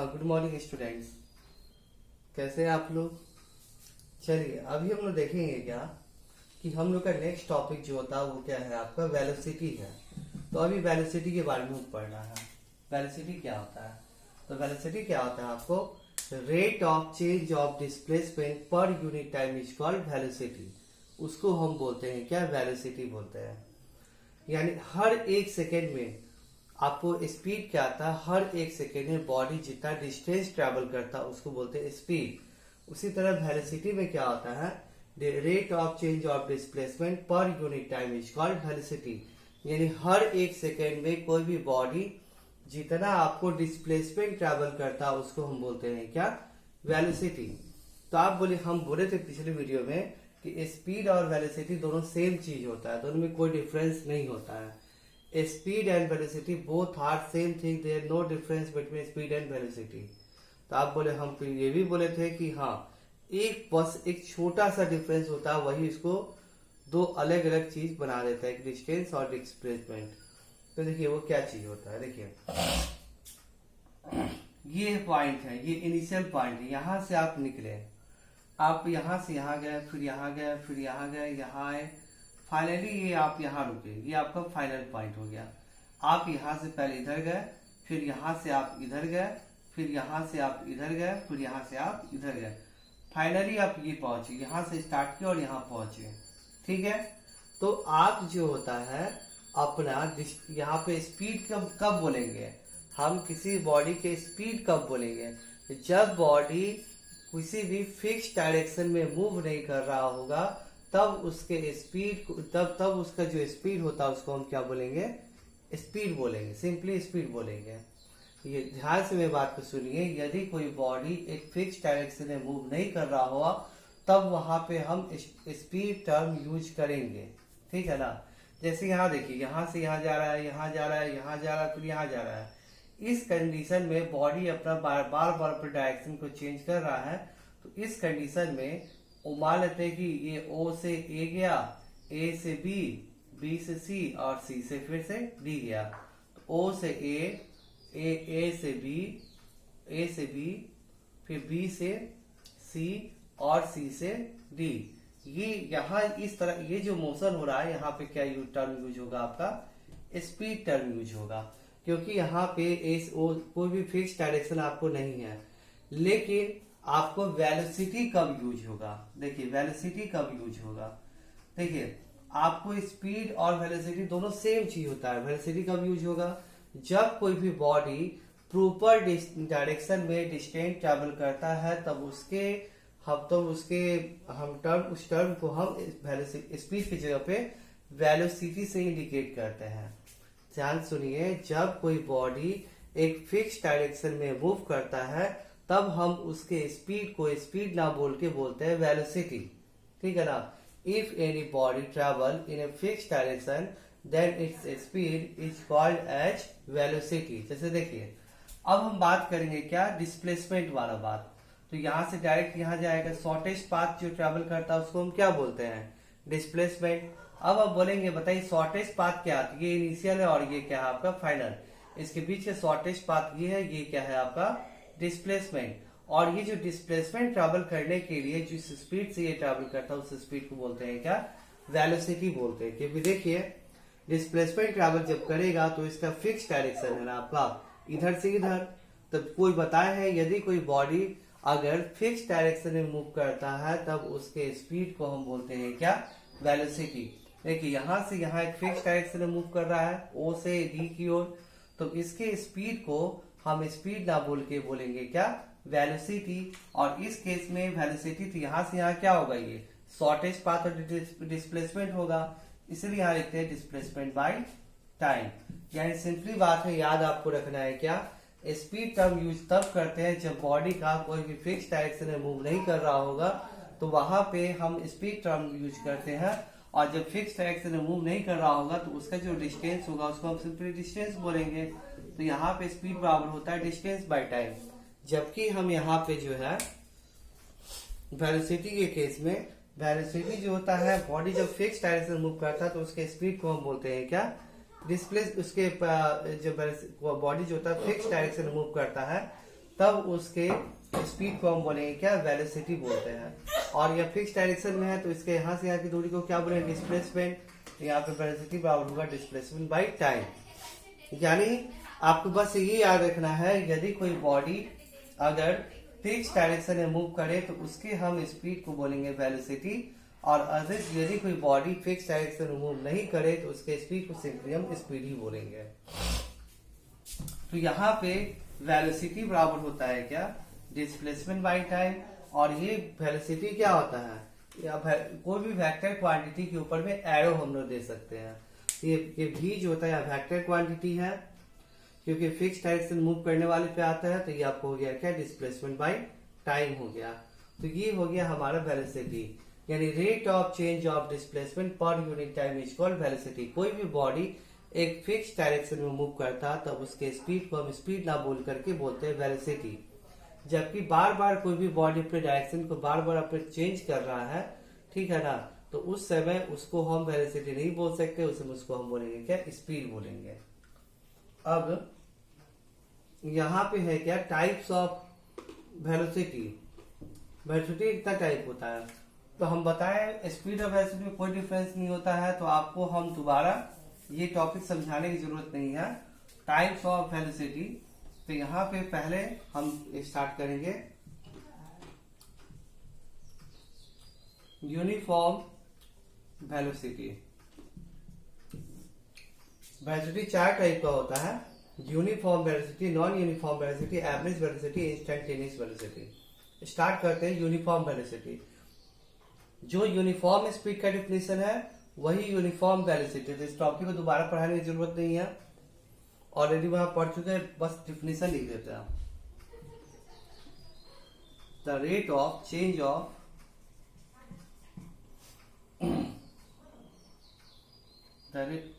Good morning students. कैसे हैं आप लोग। चलिए अभी हम लोग देखेंगे क्या कि हम लोग का नेक्स्ट टॉपिक जो होता है वो क्या है, आपका वेलोसिटी है। तो अभी वेलोसिटी के बारे में पढ़ना है। वेलोसिटी क्या होता है, तो वेलोसिटी क्या होता है आपको, rate of change of displacement per unit time is called velocity. उसको हम बोलते हैं क्या, वेलोसिटी बोलते हैं। यानी हर एक सेकेंड में आपको स्पीड क्या आता है, हर एक सेकेंड में बॉडी जितना डिस्टेंस ट्रेवल करता है उसको बोलते हैं स्पीड। उसी तरह वेलोसिटी में क्या होता है, the rate of change of displacement per unit time is called velocity. यानी हर एक सेकेंड में कोई भी बॉडी जितना आपको डिस्प्लेसमेंट ट्रेवल करता है उसको हम बोलते हैं क्या, वेलोसिटी। तो आप बोले, हम बोले थे पिछले वीडियो में कि स्पीड और वेलोसिटी दोनों सेम चीज होता है, दोनों में कोई डिफरेंस नहीं होता है। Speed and velocity both are same thing, there no difference between speed and velocity. तो आप बोले, हम फिर ये भी बोले थे कि हाँ एक बस एक छोटा सा डिफरेंस होता है, वही इसको दो अलग अलग चीज बना देता है, एक डिस्टेंस और डिस्प्लेसमेंट। तो देखिए वो क्या चीज होता है, देखिए ये पॉइंट है, ये इनिशियल पॉइंट है। यहां से आप निकले, आप यहां से यहां गए, फिर यहां गए, फिर यहां गए, यहां आए, फाइनली ये आप यहाँ रुके, ये आपका फाइनल पॉइंट हो गया। आप यहाँ से पहले इधर गए, फिर यहाँ से आप इधर गए, फिर यहाँ से आप इधर गए, फिर यहाँ से आप इधर गए, फाइनली आप ये पहुंचे, यहाँ से स्टार्ट किया और यहाँ पहुंचे। ठीक है, तो आप जो होता है अपना यहाँ पे स्पीड कब बोलेंगे, हम किसी बॉडी के स्पीड कब बोलेंगे, जब बॉडी किसी भी फिक्स डायरेक्शन में मूव नहीं कर रहा होगा, तब उसके स्पीड तब उसका जो स्पीड होता है उसको हम क्या बोलेंगे, स्पीड बोलेंगे, सिंपली स्पीड बोलेंगे। ये ध्यान से मेरी बात को सुनिए, यदि कोई बॉडी एक फिक्स डायरेक्शन में मूव नहीं कर रहा हुआ तब वहां पे हम स्पीड टर्म यूज करेंगे। ठीक है ना। जैसे यहाँ देखिए, यहाँ से यहाँ जा रहा है, यहाँ जा रहा है, यहाँ जा रहा है, फिर यहाँ जा रहा है। इस कंडीशन में बॉडी अपना बार बार अपने डायरेक्शन को चेंज कर रहा है। तो इस कंडीशन में मान लेते हैं कि ये O से A गया, A से B, B से C और C से फिर से D गया। तो O से A से B, A से B, फिर B से C और C से D। ये यहाँ इस तरह ये जो मोशन हो रहा है, यहाँ पे क्या टर्म यूज होगा, आपका स्पीड टर्म यूज होगा, क्योंकि यहाँ पे कोई भी फिक्स डायरेक्शन आपको नहीं है। लेकिन आपको वेलोसिटी कब यूज होगा, देखिए वेलोसिटी कब यूज होगा, देखिए आपको स्पीड और वेलोसिटी दोनों सेम चीज होता है। वेलोसिटी कब यूज होगा, जब कोई भी बॉडी प्रॉपर डायरेक्शन में डिस्टेंस ट्रेवल करता है, तब उस टर्म को हम स्पीड की जगह पे वेलोसिटी से इंडिकेट करते हैं। ध्यान सुनिए, जब कोई बॉडी एक फिक्स डायरेक्शन में मूव करता है तब हम उसके स्पीड को स्पीड ना बोल के बोलते हैं वेलोसिटी। ठीक है ना। If any body travel in a fix direction then its speed is called as velocity. जैसे देखिए, अब हम बात करेंगे क्या, डिस्प्लेसमेंट वाला बात। तो यहाँ से डायरेक्ट यहाँ जाएगा, शॉर्टेस्ट पाथ जो ट्रेवल करता है उसको हम क्या बोलते हैं, डिस्प्लेसमेंट। अब आप बोलेंगे बताइए शॉर्टेस्ट पाथ क्या है, ये इनिशियल है और ये क्या है आपका फाइनल, इसके बीच में शॉर्टेस्ट पाथ ये है, ये क्या है आपका डिस्प्लेसमेंट। और ये जो डिस्प्लेसमेंट ट्रेवल करने के लिए जिस स्पीड से ये ट्रेवल करता है उस स्पीड को बोलते हैं क्या, वेलोसिटी बोलते हैं। क्योंकि देखिए डिस्प्लेसमेंट ट्रेवल जब करेगा तो इसका फिक्स डायरेक्शन है ना आपका इधर से इधर। तो कोई बताया है यदि कोई बॉडी अगर फिक्स डायरेक्शन में मूव करता है तब उसके स्पीड को हम बोलते हैं क्या, वेलोसिटी। देखिए यहाँ से यहाँ एक फिक्स डायरेक्शन में मूव कर रहा है O से D की ओर, तो इसके स्पीड को हम स्पीड ना बोल के बोलेंगे क्या, वेलोसिटी। और इस केस में वेलोसिटी तो यहाँ से यहाँ क्या होगा, ये शॉर्टेस्ट पाथ और डिस्प्लेसमेंट होगा, इसलिए यहाँ लिखते हैं डिस्प्लेसमेंट बाय टाइम। यानी सिंपली बात है, याद आपको रखना है क्या, स्पीड टर्म यूज तब करते हैं जब बॉडी का कोई भी फिक्स डायरेक्शन में मूव नहीं कर रहा होगा, तो वहां पे हम स्पीड टर्म यूज करते हैं। और जब फिक्स डायरेक्शन में मूव नहीं कर रहा होगा तो उसका जो डिस्टेंस होगा उसको हम सिंपली डिस्टेंस बोलेंगे। तो यहाँ पे स्पीड बराबर होता है डिस्टेंस बाय टाइम। जबकि हम यहाँ पे जो है वेलोसिटी के केस में, वेलोसिटी जो होता है बॉडी जब फिक्स डायरेक्शन में मूव करता है तो उसके स्पीड को हम बोलते हैं क्या, डिस्प्लेस। उसके जो बॉडी जो होता है फिक्स डायरेक्शन में मूव करता है तब उसके स्पीड को हम बोलेंगे क्या, वेलोसिटी बोलते हैं। और यह फिक्स डायरेक्शन में है तो इसके यहाँ से यहाँ की दूरी को क्या बोलेंगे, डिस्प्लेसमेंट। यहाँ पे वेलोसिटी बराबर होगा डिस्प्लेसमेंट बाई टाइम। यानी आपको बस ये याद रखना है, यदि कोई बॉडी अगर फिक्स डायरेक्शन में मूव करे तो उसके हम स्पीड को बोलेंगे वेलोसिटी, और अदर यदि कोई बॉडी फिक्स डायरेक्शन में मूव नहीं करे तो उसके स्पीड को सिंपली हम स्पीड ही बोलेंगे। तो यहाँ पे वेलोसिटी बराबर होता है क्या, डिस्प्लेसमेंट बाय टाइम। और ये वेलोसिटी क्या होता है, या कोई भी वेक्टर क्वांटिटी के ऊपर में एरो हम लोग दे सकते हैं। ये भी जो होता है वेक्टर क्वांटिटी है, क्योंकि फिक्स डायरेक्शन मूव करने वाले पे आता है। तो ये आपको हो गया क्या, डिस्प्लेसमेंट बाय टाइम हो गया। तो ये हो गया हमारा वेलोसिटी, यानी rate of change of displacement per unit time is called velocity. कोई भी बॉडी एक फिक्स डायरेक्शन में मूव करता तब उसके स्पीड को हम स्पीड ना बोल करके बोलते हैं वेलोसिटी। जबकि बार बार कोई भी बॉडी अपने डायरेक्शन को बार बार अपने चेंज कर रहा है, ठीक है ना, तो उस समय उसको हम वेलोसिटी नहीं बोल सकते, उसको हम बोलेंगे क्या, स्पीड बोलेंगे। अब यहाँ पे है क्या, टाइप्स ऑफ वेलोसिटी। वेलोसिटी कितना टाइप होता है, तो हम बताएं स्पीड और वेलोसिटी में कोई डिफरेंस नहीं होता है, तो आपको हम दोबारा ये टॉपिक समझाने की जरूरत नहीं है। टाइप्स ऑफ वेलोसिटी, तो यहाँ पे पहले हम स्टार्ट करेंगे यूनिफॉर्म वेलोसिटी। वेलोसिटी 4 टाइप का होता है, uniform velocity, non uniform velocity, average velocity, instantaneous velocity. Start करते हैं यूनिफॉर्म वेलोसिटी। जो यूनिफॉर्म स्पीड का डिफिनेशन है वही यूनिफॉर्म वेलोसिटी। तो इस टॉपिक को दोबारा पढ़ाने की जरूरत नहीं है, ऑलरेडी वहां पढ़ चुके हैं, बस डिफिनेशन लिख देते हैं। The rate of change of the rate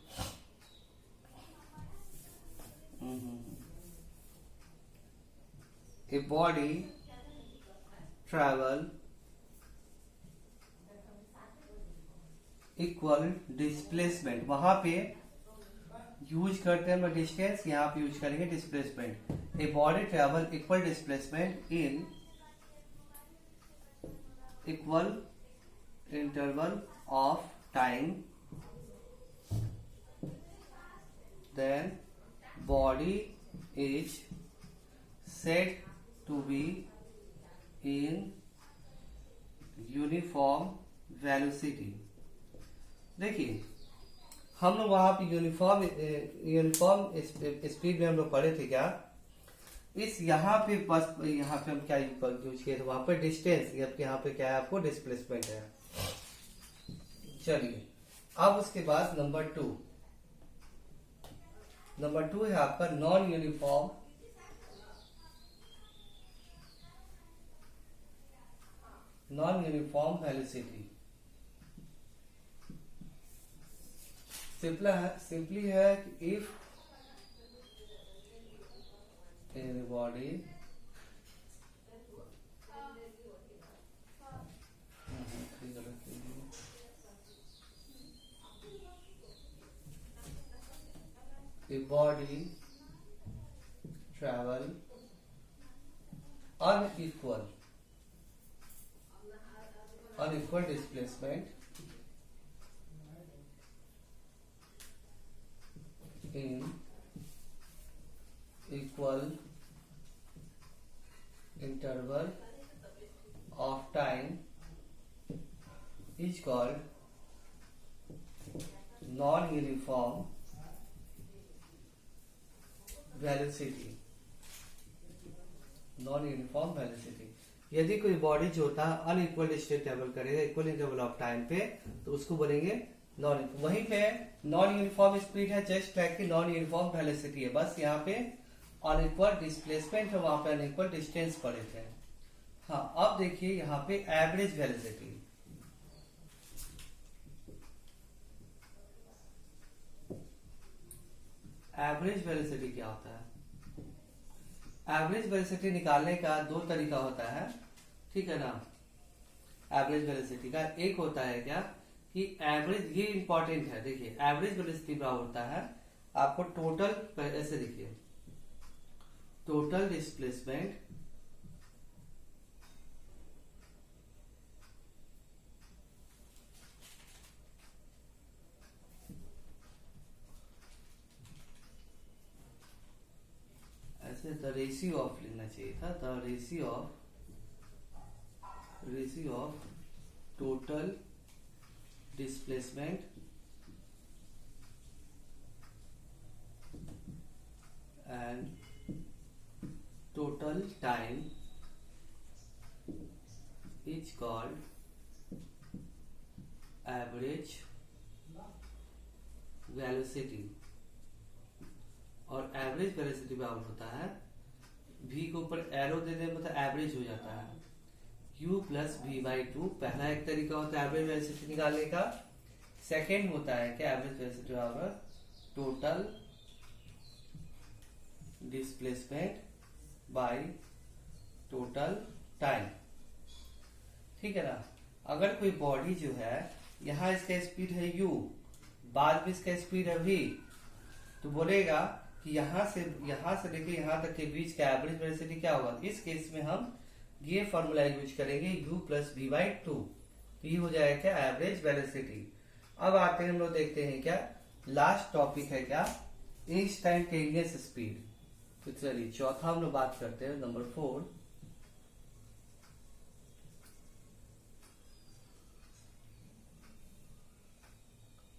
a body travel equal displacement. वहां पे यूज करते हैं डिस्टेंस, यहाँ पे यूज करेंगे displacement. A body travel equal displacement in equal interval of time, then body is said to be in uniform velocity. देखिए हम लोग वहां पे यूनिफॉर्म स्पीड में हम लोग पढ़े थे क्या, इस यहाँ पे बस यहाँ पे हम क्या यूज किए थे, वहां पे डिस्टेंस, यहाँ पे क्या है आपको डिस्प्लेसमेंट है। चलिए अब उसके बाद नंबर 2 है आपका नॉन यूनिफॉर्म वेलोसिटी। सिंपली है कि if body travel unequal displacement in equal interval of time is called non-uniform velocity. Non uniform velocity, यदि कोई बॉडी जो होता है अनइक्वल डिस्टेंस ट्रेवल करेगा इक्वल इंटरवल ऑफ टाइम पे, तो उसको बोलेंगे नॉन। वहीं पे नॉन यूनिफॉर्म स्पीड है, जस्ट लाइक की नॉन यूनिफॉर्म वेलोसिटी है, बस यहाँ पे अनइक्वल डिस्प्लेसमेंट है, वहां पे अनइक्वल डिस्टेंस पड़े थे। हाँ अब देखिए यहाँ पे एवरेज वेलोसिटी। एवरेज वेलोसिटी क्या होता है, एवरेज वेलोसिटी निकालने का 2 तरीका होता है, ठीक है ना। एवरेज वेलोसिटी का एक होता है क्या कि एवरेज, ये इंपॉर्टेंट है, देखिए एवरेज वेलोसिटी बराबर होता है आपको टोटल, ऐसे देखिए टोटल डिस्प्लेसमेंट ऐसे द रेशियो ऑफ लिखना चाहिए था, the ratio of total displacement and total time is called average velocity. और एवरेज वेलोसिटी बराबर होता है v के ऊपर एरो दे दे मतलब एवरेज हो जाता है u plus v by two. पहला एक तरीका होता है एवरेज वेलोसिटी निकालने का। सेकेंड होता है क्या एवरेज वेलोसिटी बराबर total displacement by total time. ठीक है ना। अगर कोई बॉडी जो है यहाँ इसका स्पीड है u, बाद में इसका स्पीड है v, तो बोलेगा कि यहाँ से लेके यहाँ तक के बीच का एवरेज वेलोसिटी क्या होगा। इस केस में हम ये फॉर्मूला यूज करेंगे u plus v by two, तो ये हो जाएगा क्या एवरेज वेलोसिटी। अब आते हैं हम लोग देखते हैं क्या लास्ट टॉपिक है क्या इंस्टैन्टेनियस स्पीड। तो चलिए चौथा हम लोग बात करते हैं नंबर 4,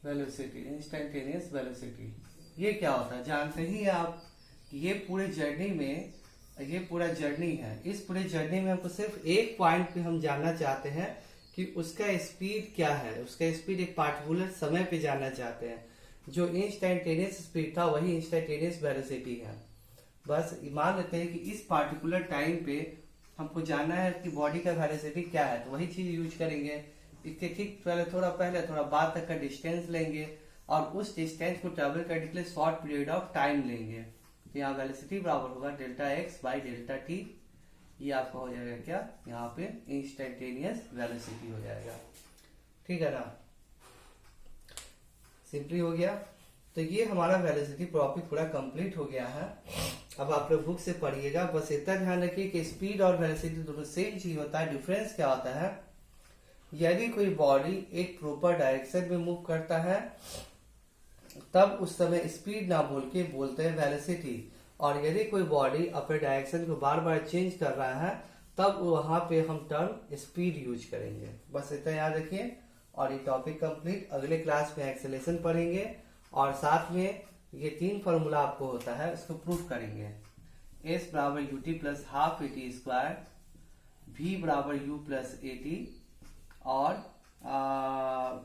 वेलोसिटी, इंस्टैन्टेनियस वेलोसिटी। ये क्या होता है जानते ही आप। ये पूरे जर्नी में, ये पूरा जर्नी है, इस पूरे जर्नी में हमको सिर्फ एक पॉइंट पे हम जानना चाहते हैं कि उसका स्पीड क्या है। उसका स्पीड एक पार्टिकुलर समय पे जानना चाहते हैं। जो इंस्टैन्टेनियस स्पीड था वही इंस्टैन्टेनियस वेलोसिटी है। बस मान लेते हैं कि इस पार्टिकुलर टाइम पे हमको जानना है कि बॉडी का वेलोसिटी क्या है, तो वही चीज यूज करेंगे। इसके ठीक थोड़ा बाद तक का डिस्टेंस लेंगे और उस डिस्टेंस को ट्रेवल करने के लिए शॉर्ट पीरियड ऑफ टाइम लेंगे। तो यहाँ वेलोसिटी बराबर होगा delta x by delta T. ये आपका हो जाएगा क्या यहाँ पे इंस्टैन्टेनियस वेलोसिटी हो जाएगा। ठीक है ना, सिंपली हो गया। तो ये हमारा वेलोसिटी टॉपिक पूरा कंप्लीट हो गया है। अब आप लोग बुक से पढ़िएगा। बस इतना ध्यान रखिए कि स्पीड और वेलोसिटी दोनों सेम चीज होता है। डिफरेंस क्या होता है, यदि कोई बॉडी एक प्रॉपर डायरेक्शन में मूव करता है तब उस समय स्पीड ना बोल के बोलते हैं वेलोसिटी, और यदि कोई बॉडी अपने डायरेक्शन को बार बार चेंज कर रहा है तब वहां पे हम टर्म स्पीड यूज करेंगे। बस इतना याद रखिए। और ये टॉपिक कंप्लीट। अगले क्लास में एक्सेलेरेशन पढ़ेंगे और साथ में ये 3 फॉर्मूला आपको होता है उसको प्रूफ करेंगे। s बराबर U T plus half A T square, v बराबर u प्लस ए टी, और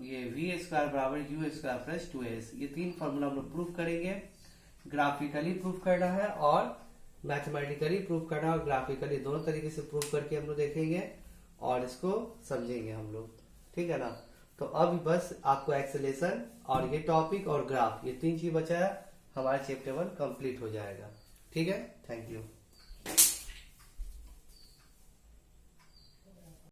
ये वी स्क्वायर बराबर यू स्क्वायर प्लस 2s। ये 3 फॉर्मूला हम लोग प्रूफ करेंगे। ग्राफिकली प्रूफ करना है और मैथमेटिकली प्रूफ करना है, और ग्राफिकली दोनों तरीके से प्रूफ करके हम लोग देखेंगे और इसको समझेंगे हम लोग। ठीक है ना। तो अब बस आपको एक्सेलेरेशन और ये टॉपिक और ग्राफ, ये 3 चीज बचा है, हमारा चैप्टर 1 कंप्लीट हो जाएगा। ठीक है, थैंक यू।